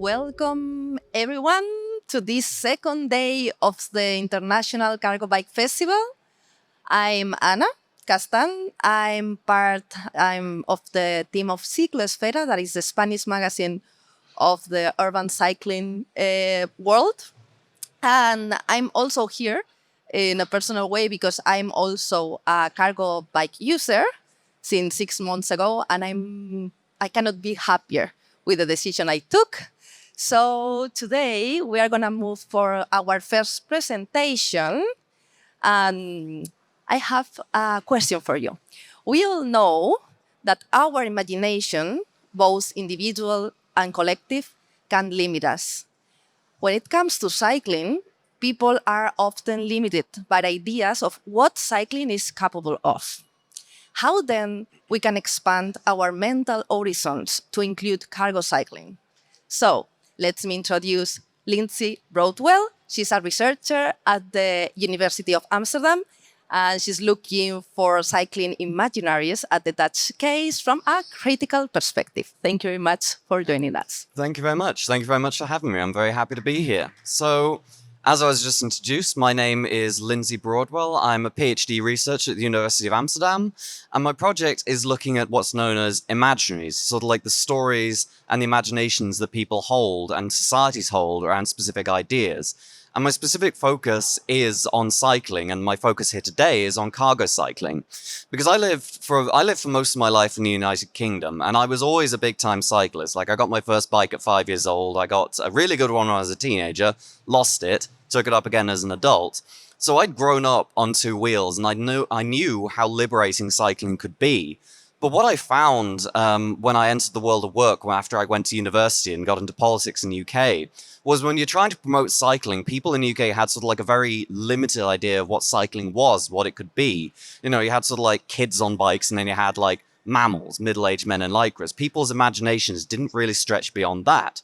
welcome everyone to this second day of the International Cargo Bike Festival. I'm Ana Castan. I'm of the team of Cicloesfera, that is the Spanish magazine of the urban cycling world. And I'm also here in a personal way because I'm also a cargo bike user since 6 months ago, and I cannot be happier with the decision I took. So today we are gonna move for our first presentation, and I have a question for you. We all know that our imagination, both individual and collective, can limit us. When it comes to cycling, people are often limited by ideas of what cycling is capable of. How then we can expand our mental horizons to include cargo cycling? So let me introduce Lindsay Broadwell. She's a researcher at the University of Amsterdam, and she's looking for cycling imaginaries at the Dutch case from a critical perspective. Thank you very much for joining us. Thank you very much. Thank you very much for having me. I'm very happy to be here. So, as I was just introduced, my name is Lindsay Broadwell. I'm a PhD researcher at the University of Amsterdam, and my project is looking at what's known as imaginaries, sort of like the stories and the imaginations that people hold and societies hold around specific ideas. And my specific focus is on cycling, and my focus here today is on cargo cycling. Because I lived for most of my life in the United Kingdom, and I was always a big-time cyclist. Like, I got my first bike at 5 years old, I got a really good one when I was a teenager, lost it, took it up again as an adult. So I'd grown up on two wheels, and I knew how liberating cycling could be. But what I found when I entered the world of work after I went to university and got into politics in the UK was when you're trying to promote cycling, people in the UK had sort of like a very limited idea of what cycling was, what it could be. You know, you had sort of like kids on bikes, and then you had like mammals, middle-aged men in lycras. People's imaginations didn't really stretch beyond that.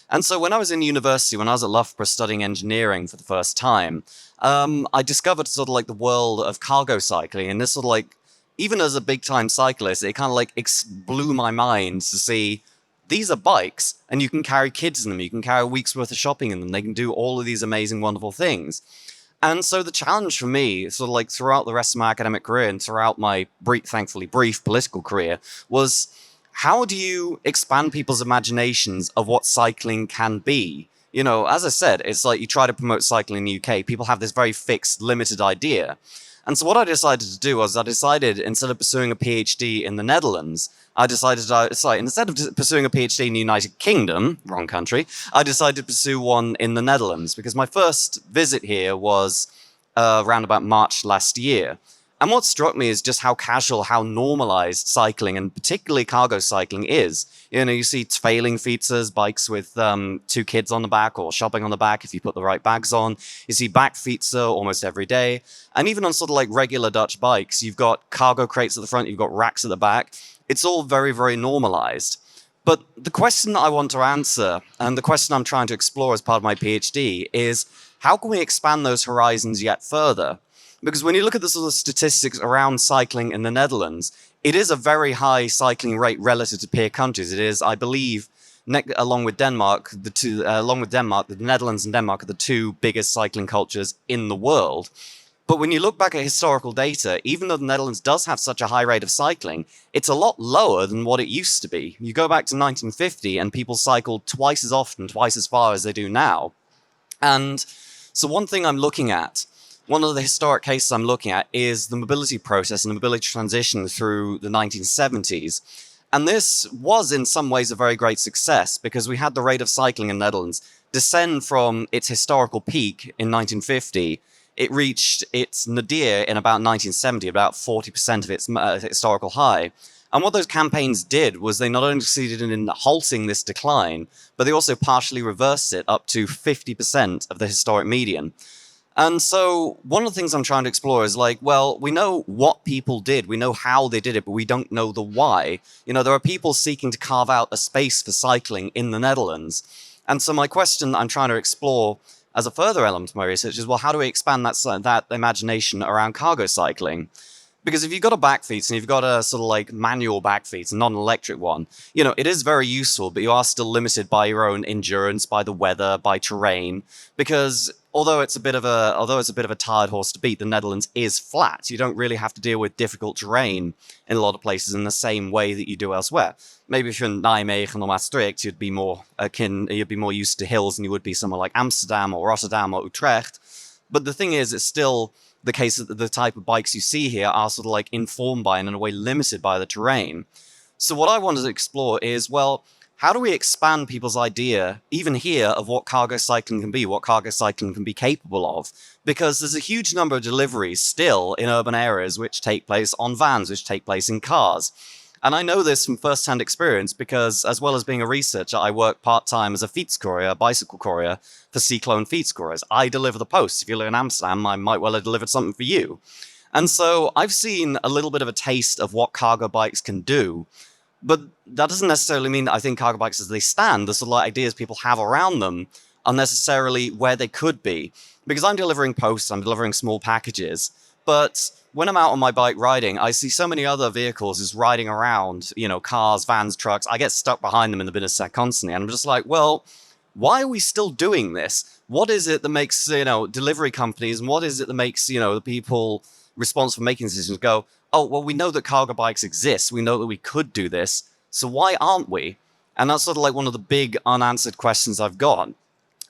And so when I was in university, when I was at Loughborough studying engineering for the first time, I discovered sort of like the world of cargo cycling, and this sort of like, even as a big-time cyclist, it kind of like blew my mind to see these are bikes, and you can carry kids in them, you can carry a week's worth of shopping in them, they can do all of these amazing, wonderful things. And so the challenge for me, sort of like throughout the rest of my academic career and throughout my thankfully brief political career, was how do you expand people's imaginations of what cycling can be? You know, as I said, it's like you try to promote cycling in the UK, people have this very fixed, limited idea. And so what I decided to do was instead of pursuing a PhD in the Netherlands, instead of pursuing a PhD in the United Kingdom, wrong country, I decided to pursue one in the Netherlands because my first visit here was around about March last year. And what struck me is just how casual, how normalized cycling, and particularly cargo cycling, is. You know, you see failing feeters, bikes with two kids on the back or shopping on the back if you put the right bags on. You see back feetser almost every day. And even on sort of like regular Dutch bikes, you've got cargo crates at the front, you've got racks at the back. It's all very, very normalized. But the question that I want to answer, and the question I'm trying to explore as part of my PhD, is how can we expand those horizons yet further? Because when you look at the sort of statistics around cycling in the Netherlands, it is a very high cycling rate relative to peer countries. It is, I believe, along with Denmark, the Netherlands and Denmark are the two biggest cycling cultures in the world. But when you look back at historical data, even though the Netherlands does have such a high rate of cycling, it's a lot lower than what it used to be. You go back to 1950 and people cycled twice as often, twice as far as they do now. And so one of the historic cases I'm looking at is the mobility process and the mobility transition through the 1970s. And this was in some ways a very great success because we had the rate of cycling in the Netherlands descend from its historical peak in 1950. It reached its nadir in about 1970, about 40% of its historical high. And what those campaigns did was they not only succeeded in halting this decline, but they also partially reversed it up to 50% of the historic median. And so one of the things I'm trying to explore is like, well, we know what people did. We know how they did it, but we don't know the why. You know, there are people seeking to carve out a space for cycling in the Netherlands. And so my question I'm trying to explore as a further element of my research is, well, how do we expand that imagination around cargo cycling? Because if you've got a back feet and you've got a sort of like manual back feet and not an electric one, it is very useful, but you are still limited by your own endurance, by the weather, by terrain. Because although it's a bit of a tired horse to beat, the Netherlands is flat. You don't really have to deal with difficult terrain in a lot of places in the same way that you do elsewhere. Maybe if you're in Nijmegen or Maastricht, you'd be more used to hills than you would be somewhere like Amsterdam or Rotterdam or Utrecht. But the thing is, it's still the case that the type of bikes you see here are sort of like informed by and in a way limited by the terrain. So what I wanted to explore is, well, how do we expand people's idea, even here, of what cargo cycling can be, what cargo cycling can be capable of? Because there's a huge number of deliveries still in urban areas which take place on vans, which take place in cars. And I know this from first-hand experience because, as well as being a researcher, I work part-time as a fietscourier, a bicycle courier, for Cyclone Fietscouriers. I deliver the post. If you live in Amsterdam, I might well have delivered something for you. And so I've seen a little bit of a taste of what cargo bikes can do, but that doesn't necessarily mean that I think cargo bikes as they stand, the sort of like ideas people have around them, are necessarily where they could be. Because I'm delivering posts, I'm delivering small packages, but when I'm out on my bike riding, I see so many other vehicles just riding around, cars, vans, trucks. I get stuck behind them in the Binnenstad constantly. And I'm just like, well, why are we still doing this? What is it that makes, delivery companies, and what is it that makes, the people responsible for making decisions go, oh, well, we know that cargo bikes exist. We know that we could do this. So why aren't we? And that's sort of like one of the big unanswered questions I've got.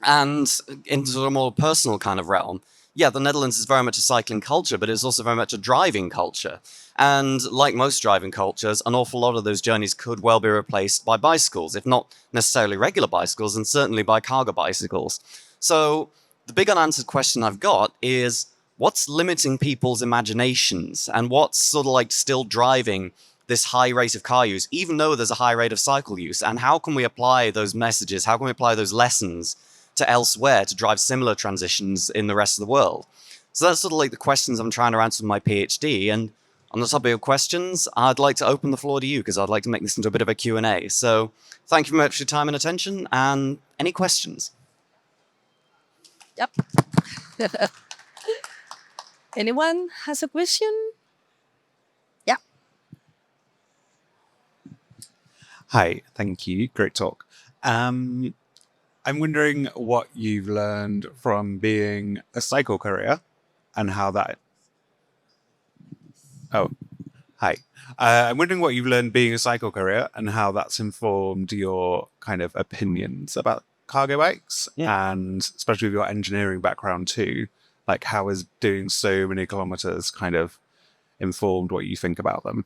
And into a more personal kind of realm, yeah, the Netherlands is very much a cycling culture, but it's also very much a driving culture. And like most driving cultures, an awful lot of those journeys could well be replaced by bicycles, if not necessarily regular bicycles, and certainly by cargo bicycles. So the big unanswered question I've got is, what's limiting people's imaginations, and what's sort of like still driving this high rate of car use, even though there's a high rate of cycle use? And how can we apply those messages? How can we apply those lessons to elsewhere to drive similar transitions in the rest of the world? So that's sort of like the questions I'm trying to answer with my PhD. And on the topic of questions, I'd like to open the floor to you because I'd like to make this into a bit of a Q&A. So thank you very much for your time and attention. And any questions? Yep. Anyone has a question? Yeah. Hi, thank you. Great talk. I'm wondering what you've learned from being a cycle courier and how that... Oh, hi. I'm wondering what you've learned being a cycle courier and how that's informed your kind of opinions about cargo bikes, and especially with your engineering background too. Like, how has doing so many kilometers kind of informed what you think about them?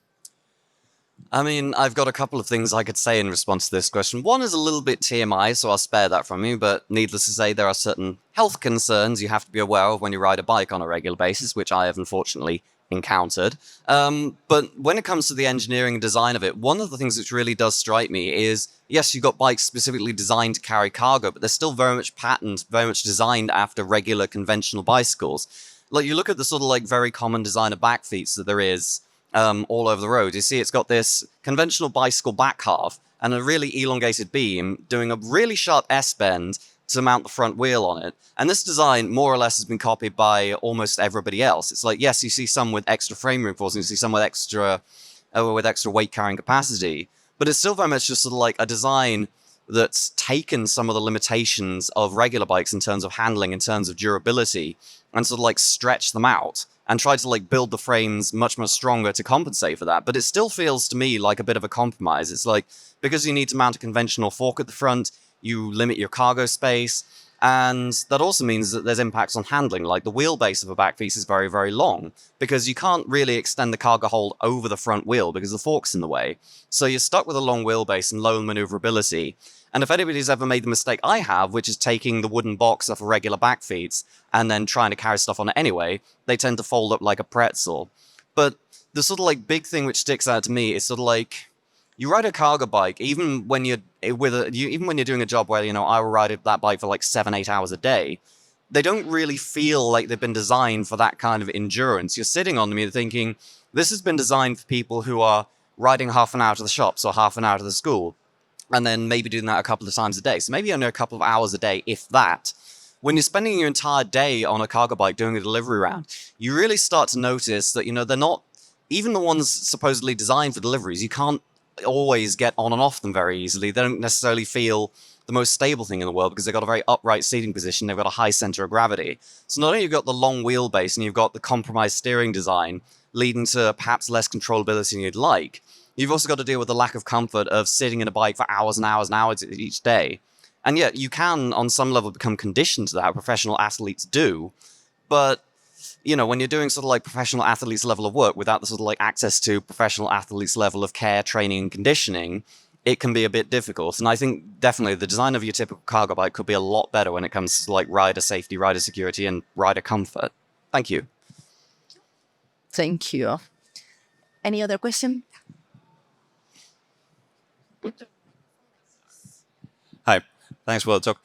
I mean, I've got a couple of things I could say in response to this question. One is a little bit TMI, so I'll spare that from you, but needless to say, there are certain health concerns you have to be aware of when you ride a bike on a regular basis, which I have unfortunately encountered. But when it comes to the engineering and design of it, one of the things which really does strike me is, yes, you've got bikes specifically designed to carry cargo, but they're still very much patterned, very much designed after regular conventional bicycles. Like, you look at the sort of like very common design of back feet that there is all over the road. You see it's got this conventional bicycle back half and a really elongated beam doing a really sharp S-bend to mount the front wheel on it. And this design more or less has been copied by almost everybody else. It's like, yes, you see some with extra frame reinforcement, you see some with extra weight carrying capacity, but it's still very much just sort of like a design that's taken some of the limitations of regular bikes in terms of handling, in terms of durability, and sort of like stretched them out and tried to like build the frames much, much stronger to compensate for that. But it still feels to me like a bit of a compromise. It's like, because you need to mount a conventional fork at the front, you limit your cargo space, and that also means that there's impacts on handling. Like, the wheelbase of a back piece is very, very long, because you can't really extend the cargo hold over the front wheel because the fork's in the way. So you're stuck with a long wheelbase and low maneuverability. And if anybody's ever made the mistake I have, which is taking the wooden box off a regular back feet and then trying to carry stuff on it anyway, they tend to fold up like a pretzel. But the sort of like big thing which sticks out to me is sort of like, you ride a cargo bike, even when you're doing a job where, I will ride that bike for like 7-8 hours a day, they don't really feel like they've been designed for that kind of endurance. You're sitting on them, you're thinking, this has been designed for people who are riding half an hour to the shops or half an hour to the school, and then maybe doing that a couple of times a day. So maybe only a couple of hours a day, if that. When you're spending your entire day on a cargo bike doing a delivery round, you really start to notice that, they're not even the ones supposedly designed for deliveries, you can't always get on and off them very easily. They don't necessarily feel the most stable thing in the world because they've got a very upright seating position. They've got a high center of gravity. So not only you've got the long wheelbase and you've got the compromised steering design leading to perhaps less controllability than you'd like, you've also got to deal with the lack of comfort of sitting in a bike for hours and hours and hours each day. And yet you can, on some level, become conditioned to that. Professional athletes do. But when you're doing sort of like professional athletes level of work without the sort of like access to professional athletes level of care, training, and conditioning, it can be a bit difficult. And I think definitely the design of your typical cargo bike could be a lot better when it comes to like rider safety, rider security, and rider comfort. Thank you. Thank you. Any other question? Hi, thanks for the talk.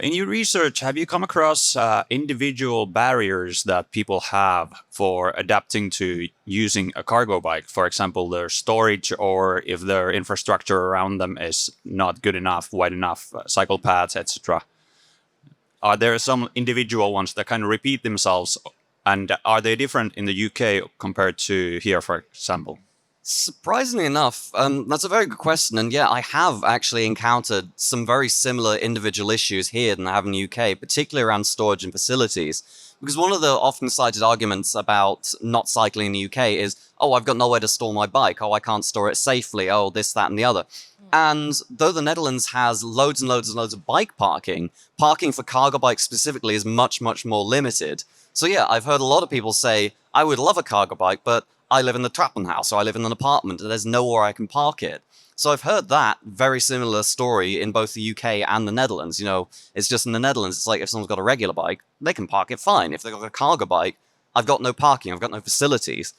In your research, have you come across individual barriers that people have for adapting to using a cargo bike? For example, their storage, or if their infrastructure around them is not good enough, wide enough, cycle paths, etc. Are there some individual ones that kind of repeat themselves, and are they different in the UK compared to here, for example? Surprisingly enough, that's a very good question. And yeah, I have actually encountered some very similar individual issues here than I have in the UK, particularly around storage and facilities. Because one of the often cited arguments about not cycling in the UK is, oh, I've got nowhere to store my bike. Oh, I can't store it safely. Oh, this, that, and the other. And though the Netherlands has loads and loads and loads of bike parking, parking for cargo bikes specifically is much, much more limited. So yeah, I've heard a lot of people say, I would love a cargo bike, but I live in the Trappenhaus, or I live in an apartment, and there's nowhere I can park it. So I've heard that very similar story in both the UK and the Netherlands. It's just in the Netherlands, it's like if someone's got a regular bike, they can park it fine. If they've got a cargo bike, I've got no parking, I've got no facilities.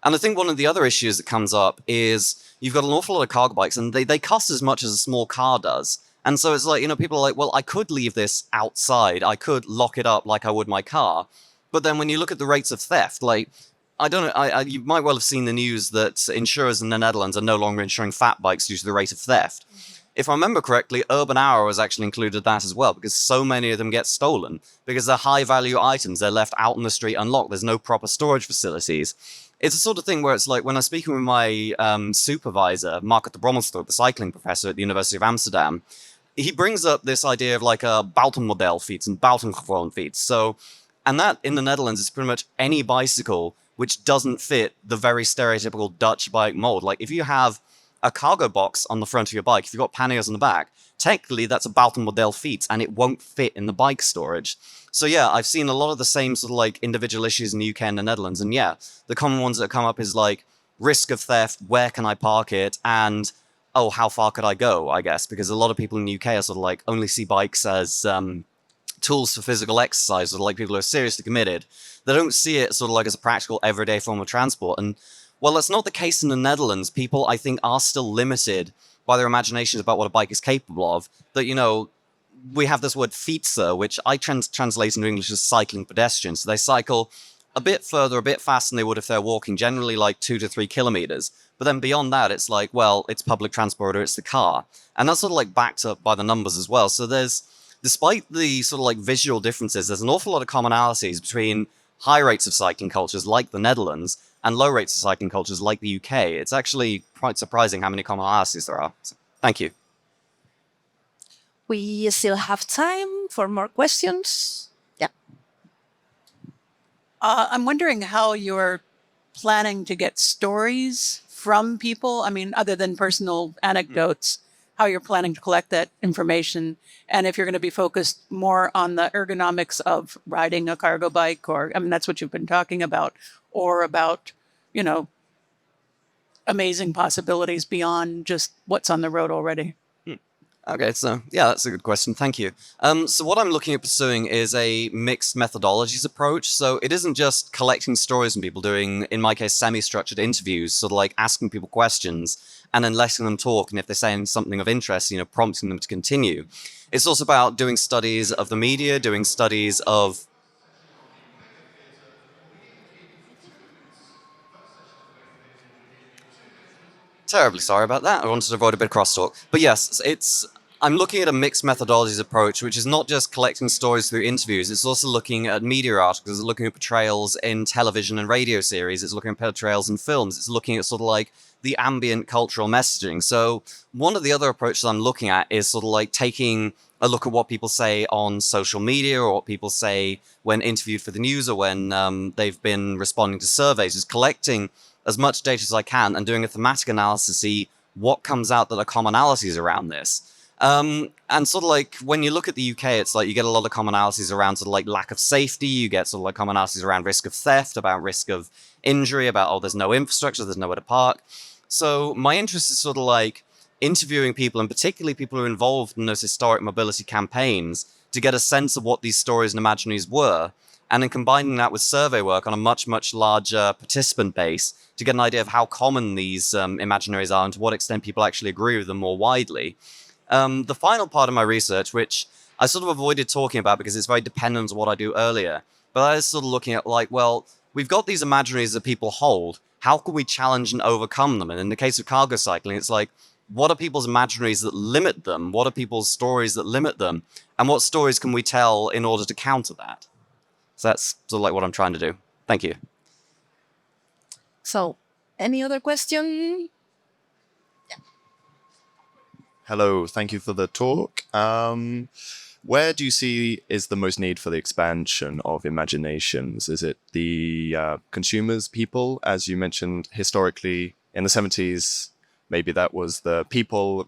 And I think one of the other issues that comes up is you've got an awful lot of cargo bikes, and they cost as much as a small car does. And so it's like, people are like, well, I could leave this outside. I could lock it up like I would my car. But then when you look at the rates of theft, like, I don't know, you might well have seen the news that insurers in the Netherlands are no longer insuring fat bikes due to the rate of theft. If I remember correctly, Urban Hour has actually included that as well, because so many of them get stolen, because they're high-value items, they're left out in the street unlocked, there's no proper storage facilities. It's the sort of thing where it's like, when I'm speaking with my supervisor, Mark at de Brommelstorp, the cycling professor at the University of Amsterdam, he brings up this idea of like a buitenmodel fiets and buitengewoon fiets. So, and that in the Netherlands is pretty much any bicycle which doesn't fit the very stereotypical Dutch bike mold. Like if you have a cargo box on the front of your bike, if you've got panniers on the back, technically that's a buitenmodel fiets and it won't fit in the bike storage. So yeah, I've seen a lot of the same sort of like individual issues in the UK and the Netherlands. And yeah, the common ones that come up is like risk of theft, where can I park it? And, oh, how far could I go, I guess? Because a lot of people in the UK are sort of like only see bikes as tools for physical exercise, or like people who are seriously committed. They don't see it sort of like as a practical everyday form of transport. And while that's not the case in the Netherlands, people, I think, are still limited by their imaginations about what a bike is capable of. That, we have this word fietser, which I translate into English as cycling pedestrians. So they cycle a bit further, a bit faster than they would if they're walking, generally like 2 to 3 kilometers. But then beyond that, it's like, well, it's public transport or it's the car. And that's sort of like backed up by the numbers as well. So despite the sort of like visual differences, there's an awful lot of commonalities between high rates of cycling cultures like the Netherlands and low rates of cycling cultures like the UK. It's actually quite surprising how many commonalities there are. So, thank you. We still have time for more questions. Yeah. I'm wondering how you're planning to get stories from people. I mean, other than personal anecdotes, how you're planning to collect that information, and if you're going to be focused more on the ergonomics of riding a cargo bike, or, I mean, that's what you've been talking about, or about, amazing possibilities beyond just what's on the road already. Okay, so yeah, that's a good question. Thank you. So what I'm looking at pursuing is a mixed methodologies approach. So it isn't just collecting stories from people, doing, in my case, semi-structured interviews, sort of like asking people questions and then letting them talk. And if they're saying something of interest, prompting them to continue. It's also about doing studies of the media, doing studies of... Terribly sorry about that. I wanted to avoid a bit of crosstalk. But yes, I'm looking at a mixed methodologies approach, which is not just collecting stories through interviews. It's also looking at media articles. It's looking at portrayals in television and radio series. It's looking at portrayals in films. It's looking at sort of like the ambient cultural messaging. So one of the other approaches I'm looking at is sort of like taking a look at what people say on social media or what people say when interviewed for the news or when they've been responding to surveys, is collecting as much data as I can and doing a thematic analysis to see what comes out that are commonalities around this. And sort of like when you look at the UK, it's like you get a lot of commonalities around sort of like lack of safety. You get sort of like commonalities around risk of theft, about risk of injury, about, oh, there's no infrastructure, there's nowhere to park. So my interest is sort of like interviewing people, and particularly people who are involved in those historic mobility campaigns, to get a sense of what these stories and imaginaries were, and then combining that with survey work on a much, much larger participant base to get an idea of how common these imaginaries are and to what extent people actually agree with them more widely. The final part of my research, which I sort of avoided talking about because it's very dependent on what I do earlier, but I was sort of looking at like, well, we've got these imaginaries that people hold. How can we challenge and overcome them? And in the case of cargo cycling, it's like, what are people's imaginaries that limit them? What are people's stories that limit them? And what stories can we tell in order to counter that? So that's sort of like what I'm trying to do. Thank you. So, any other question? Hello, thank you for the talk. Where do you see is the most need for the expansion of imaginations? Is it the consumers, people, as you mentioned historically in the 70s? Maybe that was the people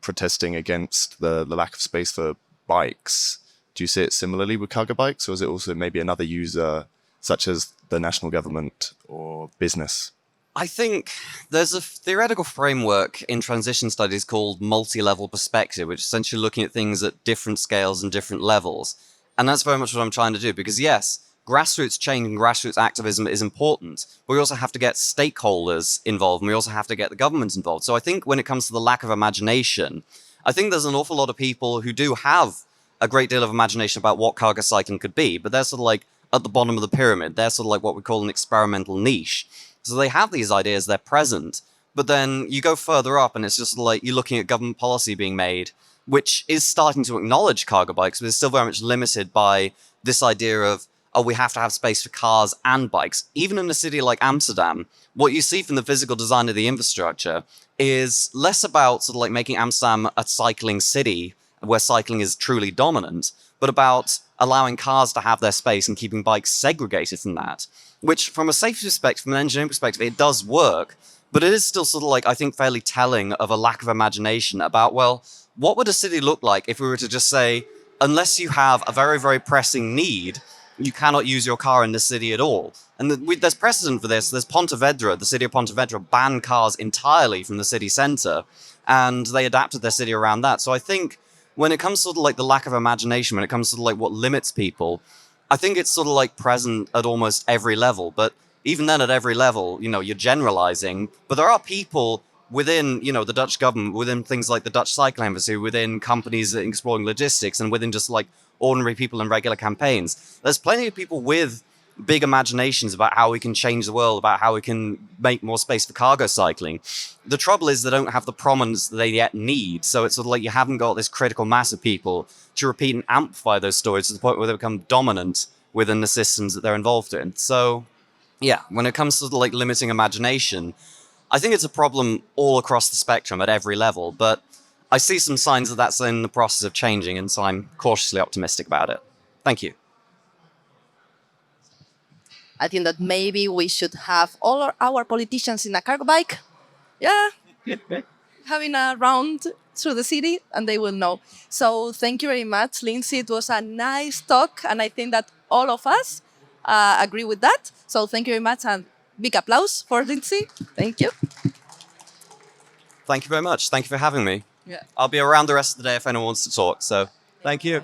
protesting against the lack of space for bikes. Do you see it similarly with cargo bikes, or is it also maybe another user, such as the national government or business? I think there's a theoretical framework in transition studies called multi-level perspective, which is essentially looking at things at different scales and different levels. And that's very much what I'm trying to do, because yes, grassroots change and grassroots activism is important, but we also have to get stakeholders involved, and we also have to get the government involved. So I think when it comes to the lack of imagination, I think there's an awful lot of people who do have a great deal of imagination about what cargo cycling could be, but they're sort of like at the bottom of the pyramid. They're sort of like what we call an experimental niche. So they have these ideas, they're present, but then you go further up and it's just like you're looking at government policy being made, which is starting to acknowledge cargo bikes, but it's still very much limited by this idea of, oh, we have to have space for cars and bikes. Even in a city like Amsterdam, what you see from the physical design of the infrastructure is less about sort of like making Amsterdam a cycling city where cycling is truly dominant, but about allowing cars to have their space and keeping bikes segregated from that. Which, from a safety perspective, from an engineering perspective, it does work, but it is still sort of like, I think, fairly telling of a lack of imagination about, well, what would a city look like if we were to just say, unless you have a very, very pressing need, you cannot use your car in the city at all. And there's precedent for this. There's Pontevedra, the city of Pontevedra banned cars entirely from the city centre, and they adapted their city around that. So I think when it comes to sort of like the lack of imagination, when it comes to sort of like what limits people, I think it's sort of like present at almost every level. But even then at every level, you know, you're generalizing, but there are people within, you know, the Dutch government, within things like the Dutch Cycle Embassy, within companies exploring logistics, and within just like ordinary people in regular campaigns. There's plenty of people with big imaginations about how we can change the world, about how we can make more space for cargo cycling. The trouble is they don't have the prominence that they yet need. So it's sort of like you haven't got this critical mass of people to repeat and amplify those stories to the point where they become dominant within the systems that they're involved in. So yeah, when it comes to like limiting imagination, I think it's a problem all across the spectrum at every level, but I see some signs that that's in the process of changing, and so I'm cautiously optimistic about it. Thank you. I think that maybe we should have all our politicians in a cargo bike. Yeah, having a round through the city, and they will know. So thank you very much, Lindsay. It was a nice talk, and I think that all of us agree with that. So thank you very much, and big applause for Lindsay. Thank you. Thank you very much. Thank you for having me. Yeah. I'll be around the rest of the day if anyone wants to talk. So thank you.